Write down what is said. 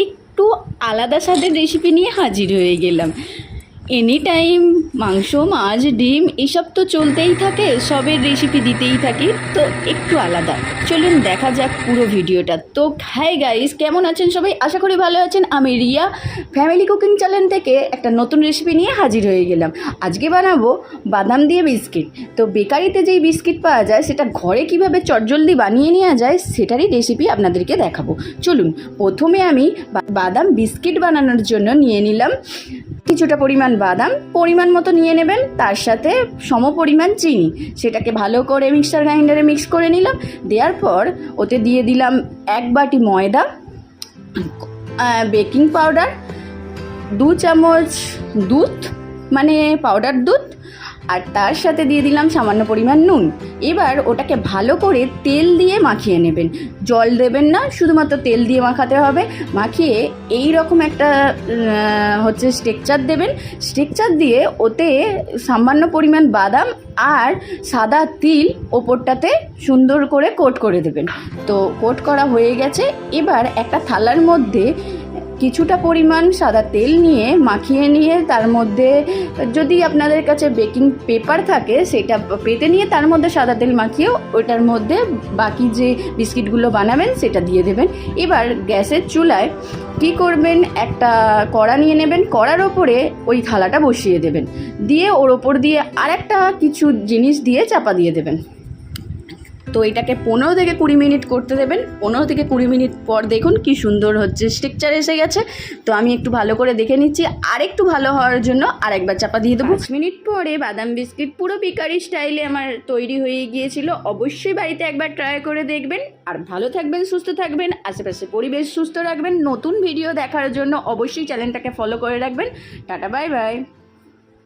একটু আলাদা স্বাদের রেসিপি নিয়ে হাজির হয়ে গেলাম। এনি টাইম মাংস, মাছ, ডিম এসব তো চলতেই থাকে, সবের রেসিপি দিতেই থাকি, তো একটু আলাদা। চলুন দেখা যাক পুরো ভিডিওটা। তো হাই গাইস, কেমন আছেন সবাই? আশা করি ভালো আছেন। আমি রিয়া ফ্যামিলি কুকিং চ্যানেল থেকে একটা নতুন রেসিপি নিয়ে হাজির হয়ে গেলাম। আজকে বানাবো বাদাম দিয়ে বিস্কিট। তো বেকারিতে যেই বিস্কিট পাওয়া যায় সেটা ঘরে কিভাবে চটজলদি বানিয়ে নেওয়া যায় সেটারই রেসিপি আপনাদেরকে দেখাবো। চলুন, প্রথমে আমি বাদাম বিস্কিট বানানোর জন্য নিয়ে নিলাম কিছুটা পরিমাণ বাদাম, পরিমাণ মতো নিয়ে নেবেন, তার সাথে সম পরিমাণ চিনি। সেটাকে ভালো করে মিক্সার গ্রাইন্ডারে মিক্স করে নিলাম। দেওয়ার পর ওতে দিয়ে দিলাম 1 বাটি ময়দা, বেকিং পাউডার, 2 চামচ দুধ মানে পাউডার দুধ, আর তার সাথে দিয়ে দিলাম সামান্য পরিমাণ নুন। এবার ওটাকে ভালো করে তেল দিয়ে মাখিয়ে নেবেন, জল দেবেন না, শুধুমাত্র তেল দিয়ে মাখাতে হবে। মাখিয়ে এই রকম একটা স্ট্রেকচার দেবেন। স্ট্রেকচার দিয়ে ওতে সামান্য পরিমাণ বাদাম আর সাদা তিল ওপরটাতে সুন্দর করে কোট করে দেবেন। তো কোট করা হয়ে গেছে। এবার একটা থালার মধ্যে কিছুটা পরিমাণ সাদা তেল নিয়ে মাখিয়ে নিয়ে তার মধ্যে যদি আপনাদের কাছে বেকিং পেপার থাকে সেটা পেতে নিয়ে তার মধ্যে সাদা তেল মাখিয়েও ওটার মধ্যে বাকি যে বিস্কিটগুলো বানাবেন সেটা দিয়ে দেবেন। এবার গ্যাসের চুলায় কী করবেন, একটা কড়া নিয়ে নেবেন, কড়ার ওপরে ওই থালাটা বসিয়ে দেবেন, দিয়ে ওর ওপর দিয়ে আরেকটা কিছু জিনিস দিয়ে চাপা দিয়ে দেবেন। তো এটাকে 15 থেকে 20 মিনিট করতে দেবেন। 15 থেকে 20 মিনিট পর দেখুন কি সুন্দর হচ্ছে, স্ট্রাকচার এসে গেছে। তো আমি একটু ভালো করে দেখে নিচ্ছি, আর একটু ভালো হওয়ার জন্য আরেকবার চাপা দিয়ে দেবো। 5 মিনিট পরে বাদাম বিস্কিট পুরো বেকারি স্টাইলে আমার তৈরি হয়ে গিয়েছিল। অবশ্যই বাড়িতে একবার ট্রাই করে দেখবেন। আর ভালো থাকবেন, সুস্থ থাকবেন, আশেপাশে পরিবেশ সুস্থ রাখবেন। নতুন ভিডিও দেখার জন্য অবশ্যই চ্যানেলটাকে ফলো করে রাখবেন। Tata, bye bye.